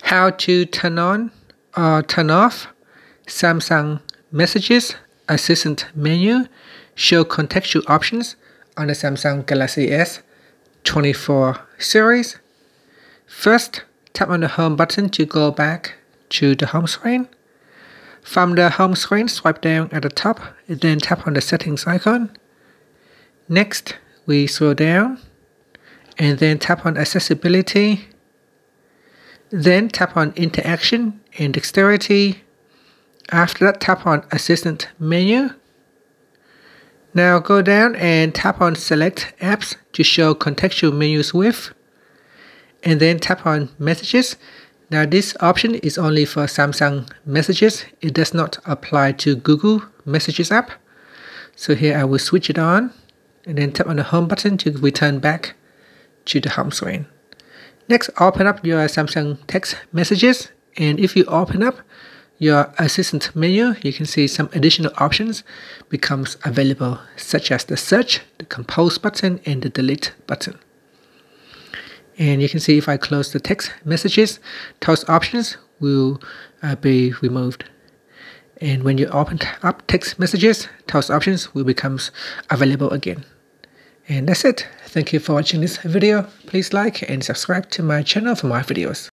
How to turn on or turn off Samsung Messages Assistant menu, show contextual options on the Samsung Galaxy S24 series. First, tap on the home button to go back to the home screen. From the home screen, swipe down at the top, and then tap on the settings icon. Next, we scroll down and then tap on accessibility. Then tap on interaction and dexterity. After that, tap on assistant menu. Now go down and tap on select apps to show contextual menus with. And then tap on messages. Now this option is only for Samsung Messages. It does not apply to Google Messages app. So here I will switch it on and then tap on the home button to return back to the home screen. Next, open up your Samsung text messages, and if you open up your assistant menu, you can see some additional options becomes available, such as the search, the compose button, and the delete button. And you can see if I close the text messages, those options will be removed. And when you open up text messages, those options will become available again. And that's it. Thank you for watching this video. Please like and subscribe to my channel for more videos.